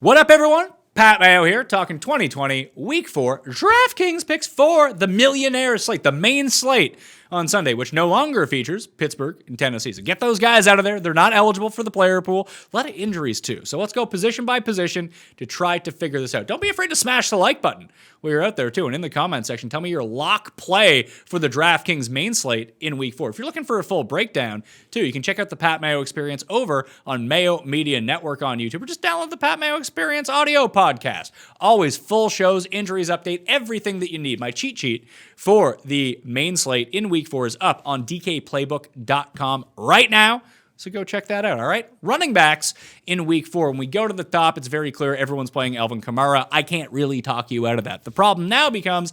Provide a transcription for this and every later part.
What up, everyone? Pat Mayo here, talking 2020 Week 4 DraftKings Picks for the Millionaire slate, the main slate on Sunday, which no longer features Pittsburgh and Tennessee. So get those guys out of there. They're not eligible for the player pool. A lot of injuries, too. So let's go position by position to try to figure this out. Don't be afraid to smash the like button while you're out there, too. And in the comment section, tell me your lock play for the DraftKings main slate in Week 4. If you're looking for a full breakdown, too, you can check out the Pat Mayo Experience over on Mayo Media Network on YouTube, or just download the Pat Mayo Experience audio podcast. Always full shows, injuries update, everything that you need. My cheat sheet for the main slate in Week 4 is up on dkplaybook.com right now. So go check that out, all right? Running backs in Week 4. When we go to the top, it's very clear everyone's playing ALVIN KAMARA. I can't really talk you out of that. The problem now becomes,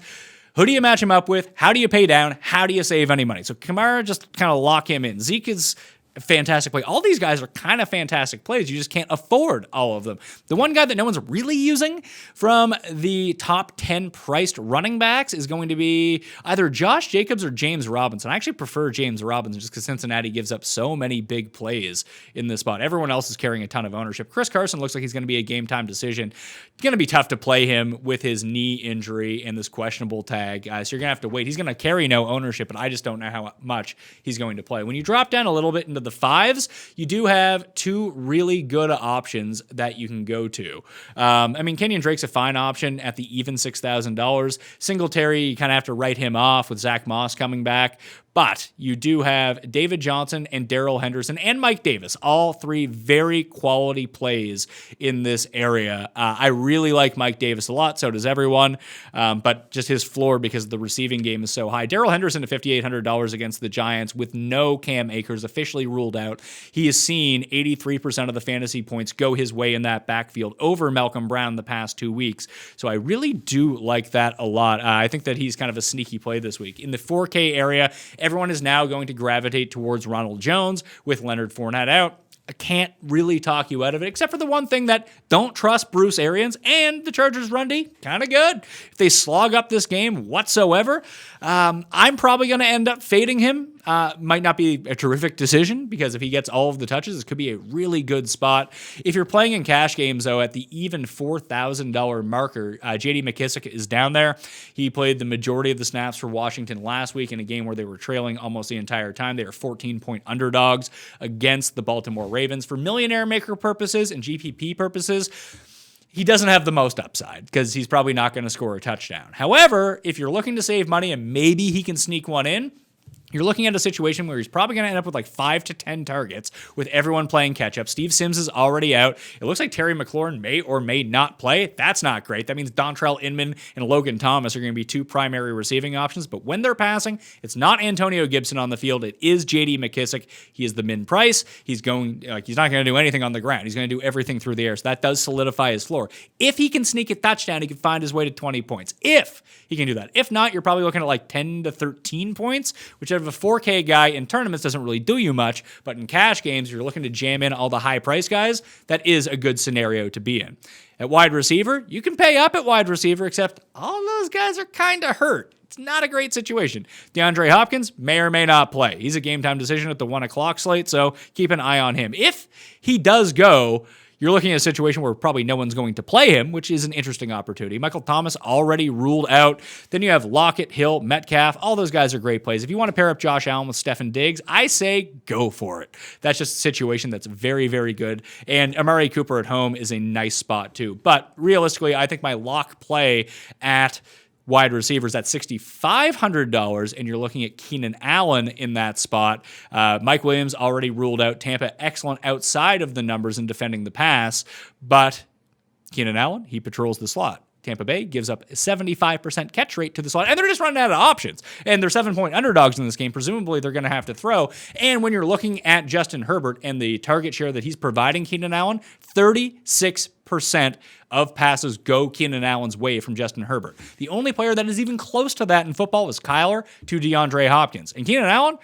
who do you match him up with? How do you pay down? How do you save any money? So KAMARA, just kind of lock him in. Zeke is a fantastic play. All these guys are kind of fantastic plays. You just can't afford all of them. The one guy that no one's really using from the top 10 priced running backs is going to be either Josh Jacobs or James Robinson. I actually prefer James Robinson just because Cincinnati gives up so many big plays in this spot. Everyone else is carrying a ton of ownership. Chris Carson looks like he's going to be a game time decision. It's going to be tough to play him with his knee injury and this questionable tag. So you're going to have to wait. He's going to carry no ownership, but I just don't know how much he's going to play. When you drop down a little bit into the fives, you do have two really good options that you can go to. Kenyon Drake's a fine option at the even $6,000. Singletary, you kind of have to write him off with Zach Moss coming back. But you do have David Johnson and Darrell Henderson and Mike Davis, all three very quality plays in this area. I really like Mike Davis a lot, so does everyone, but just his floor because the receiving game is so high. Darrell Henderson at $5,800 against the Giants with no Cam Akers, officially ruled out. He has seen 83% of the fantasy points go his way in that backfield over Malcolm Brown the past 2 weeks, so I really do like that a lot. I think that he's kind of a sneaky play this week. In the 4K area, everyone is now going to gravitate towards Ronald Jones with Leonard Fournette out. I can't really talk you out of it, except for the one thing that don't trust Bruce Arians, and the Chargers' run D, kind of good. If they slog up this game whatsoever, I'm probably going to end up fading him. Might not be a terrific decision because if he gets all of the touches, this could be a really good spot. If you're playing in cash games, though, at the even $4,000 marker, J.D. McKissic is down there. He played the majority of the snaps for Washington last week in a game where they were trailing almost the entire time. They are 14-point underdogs against the Baltimore Ravens. For millionaire maker purposes and GPP purposes, he doesn't have the most upside because he's probably not going to score a touchdown. However, if you're looking to save money and maybe he can sneak one in, you're looking at a situation where he's probably going to end up with like 5 to 10 targets with everyone playing catch-up. Steve Sims is already out. It looks like Terry McLaurin may or may not play. That's not great. That means Dontrell Inman and Logan Thomas are going to be two primary receiving options. But when they're passing, it's not Antonio Gibson on the field. It is J.D. McKissic. He is the min price. He's not going to do anything on the ground. He's going to do everything through the air. So that does solidify his floor. If he can sneak a touchdown, he can find his way to 20 points. If he can do that. If not, you're probably looking at like 10 to 13 points, which out of a 4K guy in tournaments doesn't really do you much, but in cash games, you're looking to jam in all the high price guys. That is a good scenario to be in. At wide receiver, you can pay up at wide receiver, except all those guys are kind of hurt. It's not a great situation. DeAndre Hopkins may or may not play. He's a game time decision at the 1 o'clock slate, so keep an eye on him. If he does go, you're looking at a situation where probably no one's going to play him, which is an interesting opportunity. Michael Thomas already ruled out. Then you have Lockett, Hill, Metcalf. All those guys are great plays. If you want to pair up Josh Allen with Stefon Diggs, I say go for it. That's just a situation that's very, very good. And Amari Cooper at home is a nice spot too. But realistically, I think my lock play at wide receivers at $6,500, and you're looking at Keenan Allen in that spot. Mike Williams already ruled out. Tampa excellent outside of the numbers in defending the pass, but Keenan Allen, he patrols the slot. Tampa Bay gives up a 75% catch rate to the slot, and they're just running out of options. And they're 7-point underdogs in this game. Presumably, they're going to have to throw. And when you're looking at Justin Herbert and the target share that he's providing Keenan Allen, 36% of passes go Keenan Allen's way from Justin Herbert. The only player that is even close to that in football is Kyler to DeAndre Hopkins. And Keenan Allen,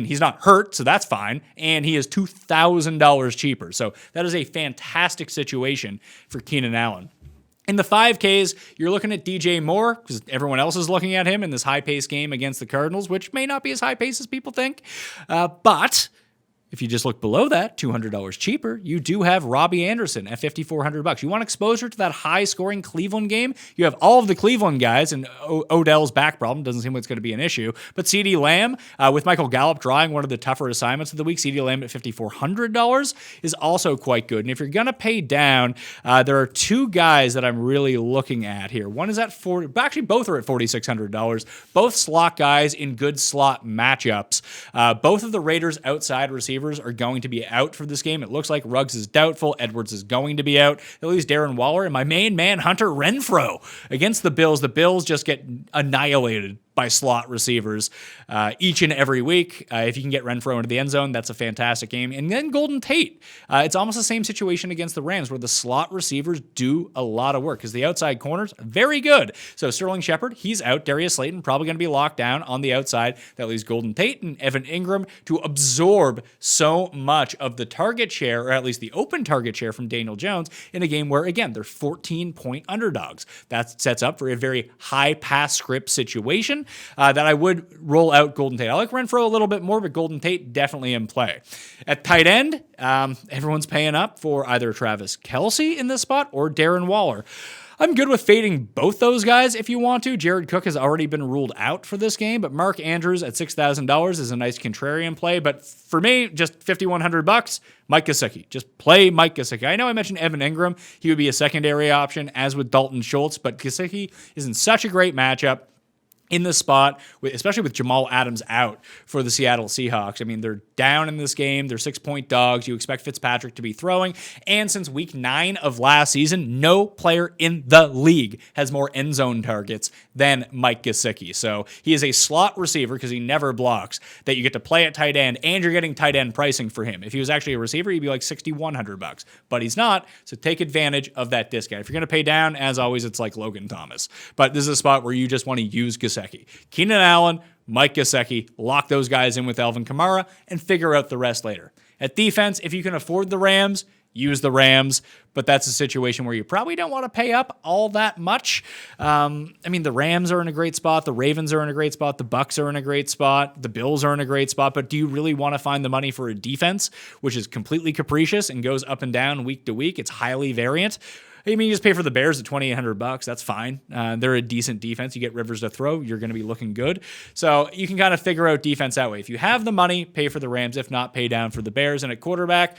he's not hurt, so that's fine, and he is $2,000 cheaper. So that is a fantastic situation for Keenan Allen. In the 5Ks, you're looking at DJ Moore because everyone else is looking at him in this high-paced game against the Cardinals, which may not be as high-paced as people think. But If you just look below that, $200 cheaper, you do have Robbie Anderson at $5,400. You want exposure to that high-scoring Cleveland game? You have all of the Cleveland guys, and Odell's back problem doesn't seem like it's going to be an issue. But CeeDee Lamb, with Michael Gallup drawing one of the tougher assignments of the week, CeeDee Lamb at $5,400 is also quite good. And if you're going to pay down, there are two guys that I'm really looking at here. One is at actually both are at $4,600. Both slot guys in good slot matchups. Both of the Raiders' outside receivers are going to be out for this game. It looks like Ruggs is doubtful. Edwards is going to be out. At least Darren Waller and my main man, Hunter Renfrow, against the Bills. The Bills just get annihilated by slot receivers each and every week. If you can get Renfrow into the end zone, that's a fantastic game. And then Golden Tate. It's almost the same situation against the Rams where the slot receivers do a lot of work because the outside corners, very good. So Sterling Shepard, he's out. Darius Slayton probably going to be locked down on the outside. That leaves Golden Tate and Evan Ingram to absorb so much of the target share, or at least the open target share from Daniel Jones in a game where, again, they're 14-point underdogs. That sets up for a very high pass script situation. That I would roll out Golden Tate. I like Renfrow a little bit more, but Golden Tate definitely in play. At tight end, everyone's paying up for either Travis Kelce in this spot or Darren Waller. I'm good with fading both those guys if you want to. Jared Cook has already been ruled out for this game, but Mark Andrews at $6,000 is a nice contrarian play. But for me, just $5,100, Mike Gesicki. Just play Mike Gesicki. I know I mentioned Evan Ingram. He would be a secondary option, as with Dalton Schultz, but Gesicki is in such a great matchup in this spot, especially with Jamal Adams out for the Seattle Seahawks. I mean, they're down in this game. They're 6-point dogs. You expect Fitzpatrick to be throwing. And since week 9 of last season, no player in the league has more end zone targets than Mike Gesicki. So he is a slot receiver because he never blocks that you get to play at tight end, and you're getting tight end pricing for him. If he was actually a receiver, he'd be like $6,100, but he's not. So take advantage of that discount. If you're going to pay down, as always, it's like Logan Thomas. But this is a spot where you just want to use Gesicki. Keenan Allen, Mike Gesicki, lock those guys in with Alvin Kamara and figure out the rest later. At defense, if you can afford the Rams, use the Rams, but that's a situation where you probably don't want to pay up all that much. I mean, the Rams are in a great spot. The Ravens are in a great spot. The Bucks are in a great spot. The Bills are in a great spot, but do you really want to find the money for a defense, which is completely capricious and goes up and down week to week? It's highly variant. I mean, you just pay for the Bears at $2,800. That's fine. They're a decent defense. You get Rivers to throw, you're going to be looking good. So you can kind of figure out defense that way. If you have the money, pay for the Rams. If not, pay down for the Bears. And at quarterback,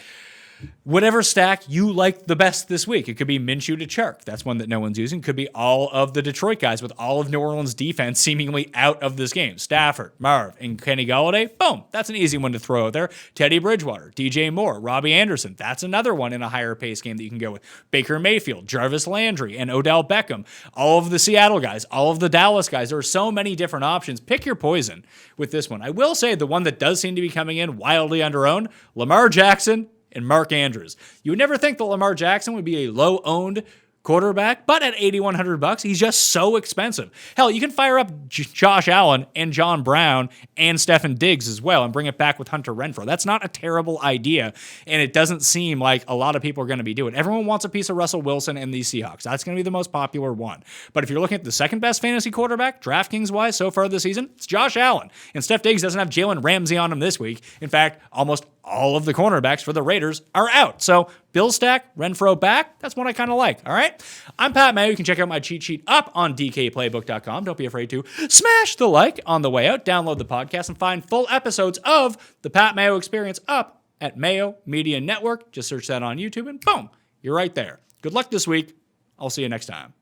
whatever stack you like the best this week. It could be Minshew to Chark. That's one that no one's using. Could be all of the Detroit guys with all of New Orleans defense seemingly out of this game. Stafford, Marv, and Kenny Golladay. Boom. That's an easy one to throw out there. Teddy Bridgewater, DJ Moore, Robbie Anderson. That's another one in a higher pace game that you can go with. Baker Mayfield, Jarvis Landry, and Odell Beckham. All of the Seattle guys, all of the Dallas guys. There are so many different options. Pick your poison with this one. I will say the one that does seem to be coming in wildly under-owned, Lamar Jackson and Mark Andrews. You would never think that Lamar Jackson would be a low-owned quarterback, but at $8,100, he's just so expensive. Hell, you can fire up Josh Allen and John Brown and Stefon Diggs as well and bring it back with Hunter Renfrow. That's not a terrible idea, and it doesn't seem like a lot of people are going to be doing it. Everyone wants a piece of Russell Wilson and these Seahawks. That's going to be the most popular one. But if you're looking at the second best fantasy quarterback, DraftKings-wise, so far this season, it's Josh Allen. And Steph Diggs doesn't have Jalen Ramsey on him this week. In fact, almost all of the cornerbacks for the Raiders are out. So Bill stack, Renfrow back, that's what I kind of like, all right? I'm Pat Mayo. You can check out my cheat sheet up on DKPlaybook.com. Don't be afraid to smash the like on the way out, download the podcast, and find full episodes of the Pat Mayo Experience up at Mayo Media Network. Just search that on YouTube, and boom, you're right there. Good luck this week. I'll see you next time.